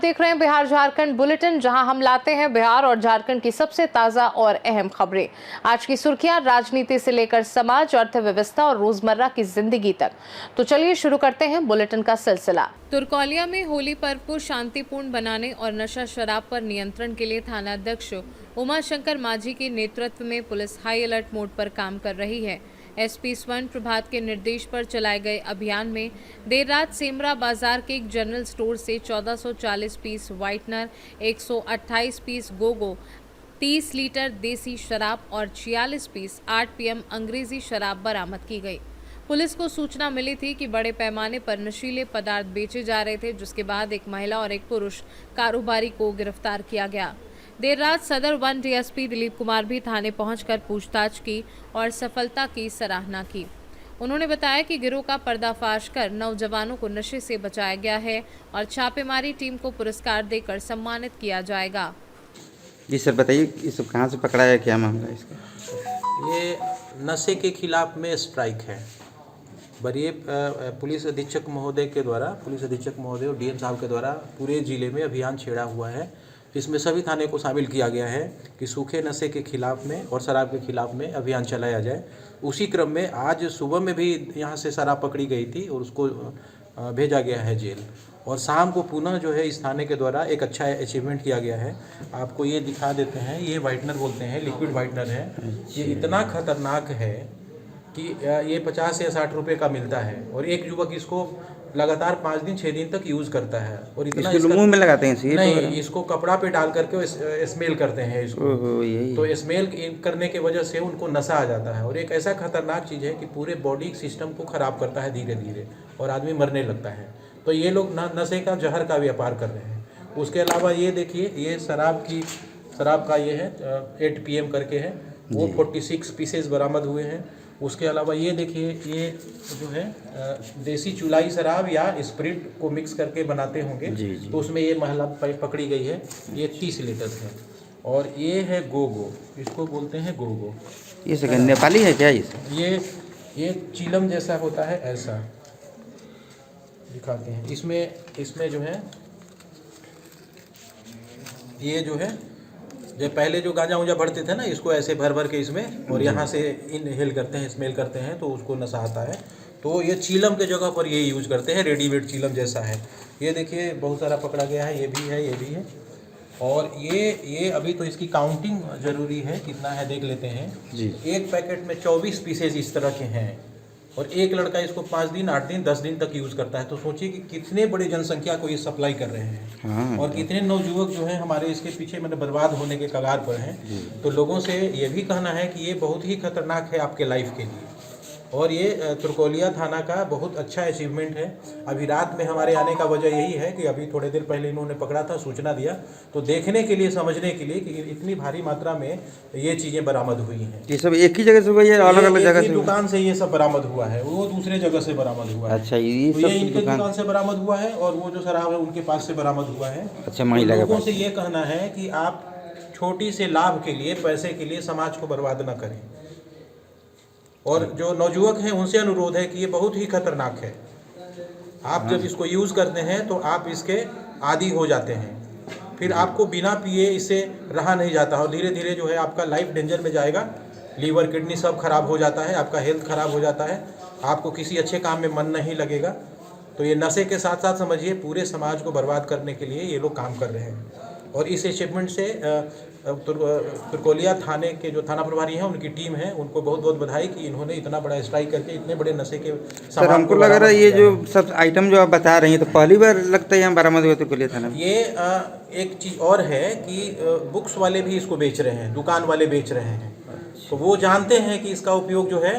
देख रहे हैं बिहार झारखंड बुलेटिन, जहां हम लाते हैं बिहार और झारखंड की सबसे ताजा और अहम खबरें। आज की सुर्खियां राजनीति से लेकर समाज, अर्थव्यवस्था और रोजमर्रा की जिंदगी तक। तो चलिए शुरू करते हैं बुलेटिन का सिलसिला। तुर्कौलिया में होली पर्व को शांतिपूर्ण बनाने और नशा शराब पर नियंत्रण के लिए थानाध्यक्ष उमाशंकर माझी के नेतृत्व में पुलिस हाई अलर्ट मोड पर काम कर रही है। एसपी स्वर्ण प्रभात के निर्देश पर चलाए गए अभियान में देर रात सेमरा बाजार के एक जनरल स्टोर से 1440 piece whitener, 128 piece Gogo, 30 litre देसी शराब और 46 पीस 8 PM अंग्रेजी शराब बरामद की गई। पुलिस को सूचना मिली थी कि बड़े पैमाने पर नशीले पदार्थ बेचे जा रहे थे, जिसके बाद एक महिला और एक पुरुष कारोबारी को गिरफ्तार किया गया। देर रात सदर वन डीएसपी दिलीप कुमार भी थाने पहुंचकर पूछताछ की और सफलता की सराहना की। उन्होंने बताया कि गिरोह का पर्दाफाश कर नौजवानों को नशे से बचाया गया है और छापेमारी टीम को पुरस्कार देकर सम्मानित किया जाएगा। जी सर, बताइए ये सब कहाँ से पकड़ा है, क्या मामला है इसका? ये नशे के खिलाफ में स्ट्राइक है। वरीय पुलिस अधीक्षक महोदय और डीएम साहब के द्वारा पूरे जिले में अभियान छेड़ा हुआ है। इसमें सभी थाने को शामिल किया गया है कि सूखे नशे के खिलाफ में और शराब के खिलाफ में अभियान चलाया जाए। उसी क्रम में आज सुबह में भी यहाँ से शराब पकड़ी गई थी और उसको भेजा गया है जेल, और शाम को पुनः जो है इस थाने के द्वारा एक अच्छा अचीवमेंट किया गया है। आपको ये दिखा देते हैं, ये वाइटनर बोलते हैं, लिक्विड वाइटनर है। ये इतना खतरनाक है कि ये 50 या 60 रुपये का मिलता है, और एक युवक इसको लगातार 5 दिन 6 दिन तक यूज़ करता है। और इतना मुंह में लगाते हैं? नहीं, इसको कपड़ा पे डाल करके स्मेल करते हैं इसको। तो स्मेल करने के वजह से उनको नशा आ जाता है, और एक ऐसा खतरनाक चीज़ है कि पूरे बॉडी सिस्टम को ख़राब करता है धीरे धीरे, और आदमी मरने लगता है। तो ये लोग नशे का जहर का व्यापार कर रहे हैं। उसके अलावा ये देखिए, ये शराब का ये है 8 PM करके है, वो 46 पीसेज बरामद हुए हैं। उसके अलावा ये देखिए, ये जो है देसी चुलाई शराब या स्प्रिट को मिक्स करके बनाते होंगे, तो उसमें ये महिला पकड़ी गई है। ये 30 लीटर है। और ये है गोगो, इसको बोलते हैं गोगो। ये नेपाली है क्या? ये चीलम जैसा होता है, ऐसा दिखाते हैं। इसमें जो है ये जो है, जब पहले जो गांजा उंजा भरते थे ना, इसको ऐसे भर के इसमें, और यहाँ से इनहेल करते हैं, स्मेल करते हैं, तो उसको नशा आता है। तो ये चीलम के जगह पर ये यूज करते हैं, रेडीमेड चीलम जैसा है। ये देखिए बहुत सारा पकड़ा गया है, ये भी है। और ये अभी तो इसकी काउंटिंग जरूरी है, कितना है देख लेते हैं जी। एक पैकेट में 24 पीसेज इस तरह के हैं, और एक लड़का इसको 5 दिन 8 दिन 10 दिन तक यूज़ करता है। तो सोचिए कि कितने बड़ी जनसंख्या को ये सप्लाई कर रहे हैं। और कितने नवयुवक जो हैं हमारे इसके पीछे बर्बाद होने के कगार पर हैं। तो लोगों से ये भी कहना है कि ये बहुत ही खतरनाक है आपके लाइफ के लिए, और ये तुर्कौलिया थाना का बहुत अच्छा अचीवमेंट है। अभी रात में हमारे आने का वजह यही है कि अभी थोड़े देर पहले इन्होंने पकड़ा था, सूचना दिया, तो देखने के लिए, समझने के लिए कि इतनी भारी मात्रा में ये चीज़ें बरामद हुई हैं। ये सब एक ही जगह से हुआ है, अलग-अलग जगह से? दुकान से ये सब बरामद हुआ है, वो दूसरे जगह से बरामद हुआ है। अच्छा, ये इनके दुकान से बरामद हुआ है, और वो जो शराब है उनके पास से बरामद हुआ है। अच्छा, महिला लोगों से ये कहना है कि आप छोटी से लाभ के लिए, पैसे के लिए समाज को बर्बाद न करें। और जो नौजुवक हैं उनसे अनुरोध है कि ये बहुत ही खतरनाक है। आप जब इसको यूज़ करते हैं तो आप इसके आदी हो जाते हैं, फिर आपको बिना पिए इससे रहा नहीं जाता, और धीरे धीरे जो है आपका लाइफ डेंजर में जाएगा। लीवर, किडनी सब खराब हो जाता है, आपका हेल्थ खराब हो जाता है, आपको किसी अच्छे काम में मन नहीं लगेगा। तो ये नशे के साथ साथ समझिए पूरे समाज को बर्बाद करने के लिए ये लोग काम कर रहे हैं। और इस अचीवमेंट से तुर्कौलिया थाने के जो थाना प्रभारी हैं, उनकी टीम है, उनको बहुत बहुत बधाई कि इन्होंने इतना बड़ा स्ट्राइक करके इतने बड़े नशे के सर, हमको लग रहा है ये जो सब आइटम जो आप बता रही हैं, तो पहली बार लगता है यहाँ बरामद हुए तुर्कौलिया थाना में। ये एक चीज़ और है कि बुक्स वाले भी इसको बेच रहे हैं, दुकान वाले बेच रहे हैं। तो वो जानते हैं कि इसका उपयोग जो है,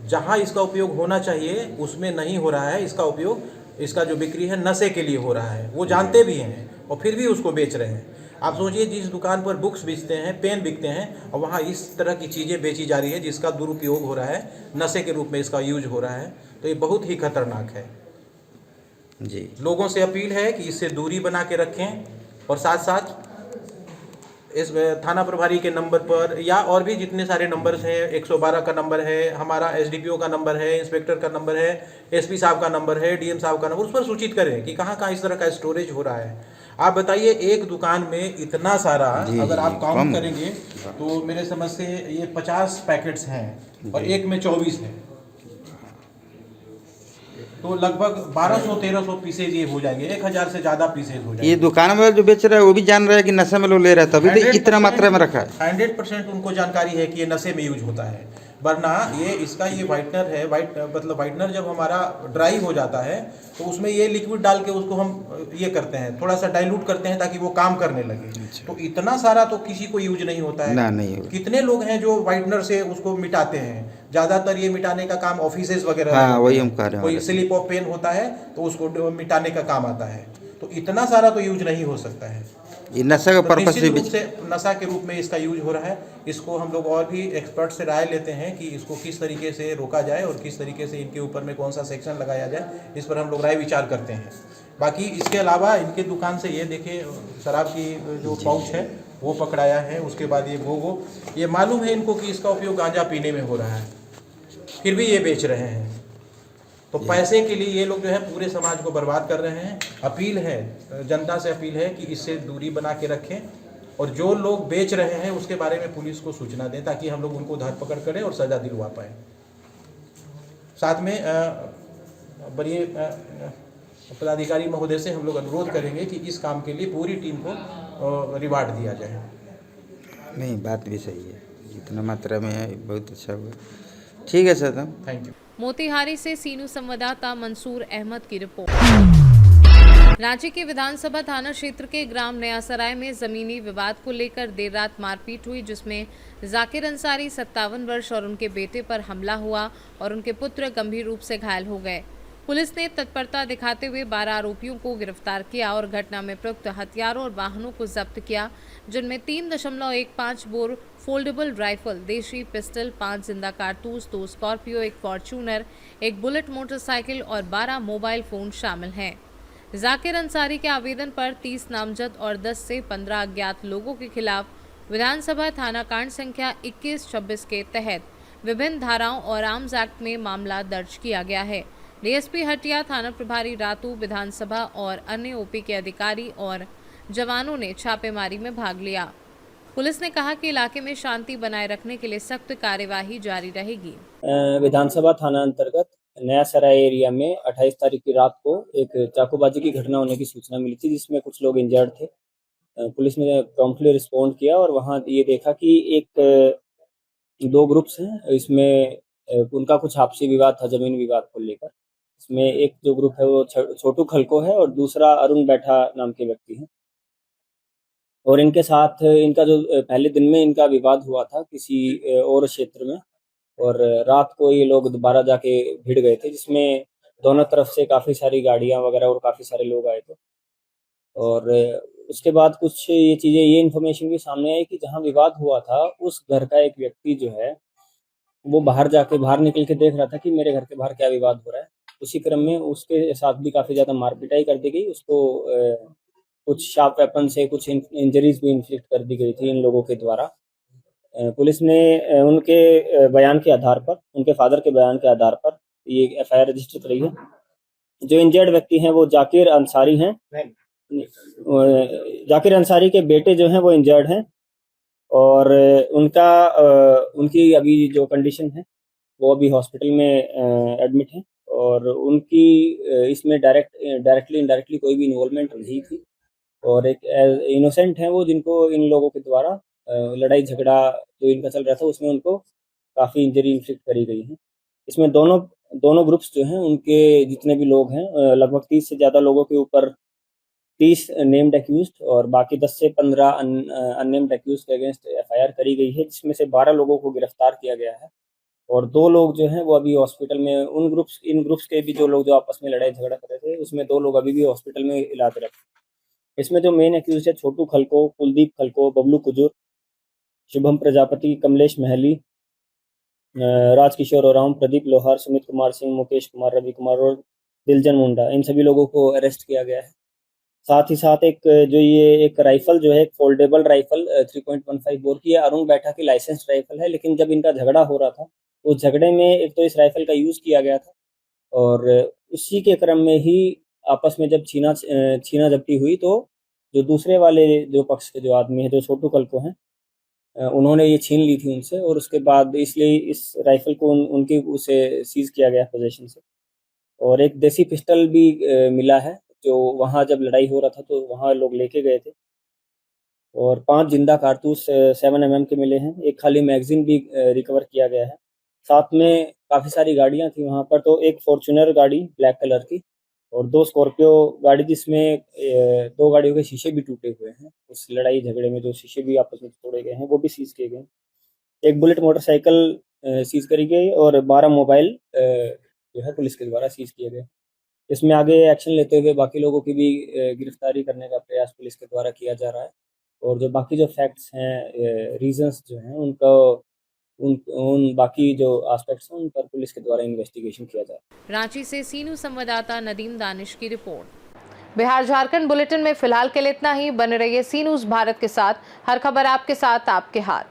जहाँ इसका उपयोग होना चाहिए उसमें नहीं हो रहा है। इसका उपयोग, इसका जो बिक्री है नशे के लिए हो रहा है, वो जानते भी हैं, और फिर भी उसको बेच रहे हैं। आप सोचिए, जिस दुकान पर बुक्स बेचते हैं, पेन बिकते हैं, और वहाँ इस तरह की चीज़ें बेची जा रही है जिसका दुरुपयोग हो रहा है, नशे के रूप में इसका यूज हो रहा है। तो ये बहुत ही खतरनाक है जी। लोगों से अपील है कि इससे दूरी बना के रखें, और साथ साथ इस थाना प्रभारी के नंबर पर, या और भी जितने सारे नंबर्स हैं, 112 का नंबर है, हमारा SDPO का नंबर है, इंस्पेक्टर का नंबर है, SP साहब का नंबर है, DM साहब का नंबर, उस पर सूचित करें कि कहाँ कहाँ इस तरह का स्टोरेज हो रहा है। आप बताइए एक दुकान में इतना सारा, जी, अगर आप जी, काउंट कम। करेंगे तो मेरे समझ से ये 50 पैकेट्स हैं और एक में 24 है, तो लगभग 1200-1300 पीसेज ये हो जाएंगे, 1000 से ज़्यादा पीसेज हो ये जाएंगे। दुकान वाला जो बेच रहा है वो भी जान रहा है कि नशे में लोग ले रहा है, तभी तो इतना मात्रा में रखा है। 100% उनको जानकारी है कि ये नशे में यूज होता है, वरना ये इसका ये वाइटनर है, मतलब वाइटनर जब हमारा ड्राई हो जाता है तो उसमें ये लिक्विड डाल के उसको हम ये करते हैं, थोड़ा सा डाइल्यूट करते हैं ताकि वो काम करने लगे। तो इतना सारा तो किसी को यूज नहीं होता है ना, नहीं होता। कितने लोग हैं जो वाइटनर से उसको मिटाते हैं, ज़्यादातर ये मिटाने का काम ऑफिसेज वगैरह में हाँ, होता वही है। हम कह रहे हैं। कोई स्लिप ऑफ पेन होता है तो उसको मिटाने का काम आता है, तो इतना सारा तो यूज नहीं हो सकता है। ये नशा का तो पर्पज निश्चित से रूप बेच। से नशा के रूप में इसका यूज हो रहा है। इसको हम लोग और भी एक्सपर्ट से राय लेते हैं कि इसको किस तरीके से रोका जाए और किस तरीके से इनके ऊपर में कौन सा सेक्शन लगाया जाए, इस पर हम लोग राय विचार करते हैं। बाकी इसके अलावा इनके दुकान से ये देखिए शराब की जो पाउच है वो पकड़ाया है, उसके बाद ये गोगो, ये मालूम है इनको कि इसका उपयोग गांजा पीने में हो रहा है, फिर भी ये बेच रहे हैं। तो पैसे के लिए ये लोग जो है पूरे समाज को बर्बाद कर रहे हैं। अपील है, जनता से अपील है कि इससे दूरी बना के रखें और जो लोग बेच रहे हैं उसके बारे में पुलिस को सूचना दें ताकि हम लोग उनको धरपकड़ करें और सजा दिलवा पाएँ। साथ में बड़े पदाधिकारी महोदय से हम लोग अनुरोध करेंगे कि इस काम के लिए पूरी टीम को रिवार्ड दिया जाए। नहीं, बात भी सही है, जितना मात्रा में है बहुत अच्छा हुआ। ठीक है सर, तब थैंक यू। मोतिहारी से सीनू संवाददाता मंसूर अहमद की रिपोर्ट। रांची के विधानसभा थाना क्षेत्र के ग्राम नया सराय में जमीनी विवाद को लेकर देर रात मारपीट हुई, जिसमें जाकिर अंसारी 57 वर्ष और उनके बेटे पर हमला हुआ और उनके पुत्र गंभीर रूप से घायल हो गए। पुलिस ने तत्परता दिखाते हुए 12 आरोपियों को गिरफ्तार किया और घटना में प्रयुक्त हथियारों और वाहनों को जब्त किया, जिनमें 3.15 बोर फोल्डेबल राइफल, देशी पिस्टल, 5 जिंदा कारतूस, 2 स्कॉर्पियो, 1 फॉर्च्यूनर, 1 बुलेट मोटरसाइकिल और 12 मोबाइल फोन शामिल हैं। जाकिर अंसारी के आवेदन पर 30 नामजद और 10 से 15 अज्ञात लोगों के खिलाफ विधानसभा थाना कांड संख्या 21-26 के तहत विभिन्न धाराओं और आर्म्स एक्ट में मामला दर्ज किया गया है। डीएसपी हटिया, थाना प्रभारी रातू, विधानसभा और अन्य ओपी के अधिकारी और जवानों ने छापेमारी में भाग लिया। पुलिस ने कहा कि इलाके में शांति बनाए रखने के लिए सख्त कार्यवाही जारी रहेगी। विधानसभा थाना अंतर्गत नया सराय एरिया में 28 तारीख की रात को एक चाकूबाजी की घटना होने की सूचना मिली थी, जिसमें कुछ लोग इंजर्ड थे। पुलिस ने प्रॉम्प्टली रिस्पॉन्ड किया और वहां ये देखा कि दो ग्रुप्स हैं, इसमें उनका कुछ आपसी विवाद था जमीन विवाद को लेकर। इसमें एक जो ग्रुप है वो छोटू खलको है और दूसरा अरुण बैठा नाम के व्यक्ति हैं। और इनके साथ इनका जो पहले दिन में इनका विवाद हुआ था किसी और क्षेत्र में, और रात को ये लोग दोबारा जाके भिड़ गए थे, जिसमें दोनों तरफ से काफ़ी सारी गाड़ियां वगैरह और काफ़ी सारे लोग आए थे। और उसके बाद कुछ ये चीज़ें, ये इन्फॉर्मेशन भी सामने आई कि जहाँ विवाद हुआ था उस घर का एक व्यक्ति जो है वो बाहर निकल के देख रहा था कि मेरे घर के बाहर क्या विवाद हो रहा है। उसी क्रम में उसके साथ भी काफ़ी ज़्यादा मारपिटाई कर दी गई। उसको कुछ शार्प वेपन से कुछ इंजरीज भी इन्फ्लिक्ट कर दी गई थी इन लोगों के द्वारा। पुलिस ने उनके बयान के आधार पर, उनके फादर के बयान के आधार पर ये एफआईआर रजिस्टर करी है। जो इंजर्ड व्यक्ति हैं वो जाकिर अंसारी हैं। जाकिर अंसारी के बेटे जो हैं वो इंजर्ड हैं और उनकी अभी जो कंडीशन है वो अभी हॉस्पिटल में एडमिट है और उनकी इसमें डायरेक्टली इनडायरेक्टली कोई भी इन्वॉल्वमेंट नहीं थी और एक इनोसेंट हैं वो, जिनको इन लोगों के द्वारा लड़ाई झगड़ा जो इनका चल रहा था उसमें उनको काफ़ी इंजरी इन्फ्लिक्ट करी गई है। इसमें दोनों ग्रुप्स जो हैं उनके जितने भी लोग हैं लगभग 30 से ज़्यादा लोगों के ऊपर 30 नेम्ड एक्यूज्ड और बाकी 10 से 15 अननेम्ड एक्यूज्ड के अगेंस्ट एफआईआर करी गई है, जिसमें से 12 लोगों को गिरफ्तार किया गया है और 2 लोग जो हैं वो अभी हॉस्पिटल में, इन ग्रुप्स के भी जो लोग जो आपस में लड़ाई झगड़ा कर रहे थे उसमें 2 लोग अभी भी हॉस्पिटल में इलाज रखे। इसमें जो मेन एक्यूज है छोटू खलको, कुलदीप खलको, बबलू कुजूर, शुभम प्रजापति, कमलेश महली, राजकिशोर ओराम, प्रदीप लोहार, सुमित कुमार सिंह, मुकेश कुमार, रवि कुमार और दिलजन मुंडा, इन सभी लोगों को अरेस्ट किया गया है। साथ ही साथ एक राइफल जो है, एक फोल्डेबल राइफल 3.15 बोर की है, अरुण बैठा की लाइसेंस राइफल है, लेकिन जब इनका झगड़ा हो रहा था उस झगड़े में एक तो इस राइफल का यूज़ किया गया था और उसी के क्रम में ही आपस में जब छीना झपटी हुई तो जो दूसरे वाले जो पक्ष के जो आदमी है, जो छोटू कल्को हैं, उन्होंने ये छीन ली थी उनसे, और उसके बाद इसलिए इस राइफल को उनकी उसे सीज किया गया पोजीशन से। और एक देसी पिस्टल भी मिला है, जो वहाँ जब लड़ाई हो रहा था तो वहाँ लोग लेके गए थे। और 5 जिंदा कारतूस 7 mm के मिले हैं। एक खाली मैगजीन भी रिकवर किया गया है। साथ में काफ़ी सारी गाड़ियाँ थी वहाँ पर, तो एक फॉर्च्यूनर गाड़ी ब्लैक कलर की और 2 स्कॉर्पियो गाड़ी, जिसमें 2 गाड़ियों के शीशे भी टूटे हुए हैं। उस लड़ाई झगड़े में जो शीशे भी आपस में तोड़े गए हैं, वो भी सीज किए गए। एक बुलेट मोटरसाइकिल सीज करी गई और 12 मोबाइल जो है पुलिस के द्वारा सीज किए गए। इसमें आगे एक्शन लेते हुए बाकी लोगों की भी गिरफ्तारी करने का प्रयास पुलिस के द्वारा किया जा रहा है। और जो बाकी जो फैक्ट्स हैं, रीजंस जो हैं, उनका उन बाकी जो एस्पेक्ट्स हैं उन पर पुलिस के द्वारा इन्वेस्टिगेशन किया जा रहा है। रांची से सीनू संवाददाता नदीम दानिश की रिपोर्ट। बिहार झारखंड बुलेटिन में फिलहाल के लिए इतना ही। बने रहिए सी न्यूज़ भारत के साथ। हर खबर आपके साथ, आपके हाथ।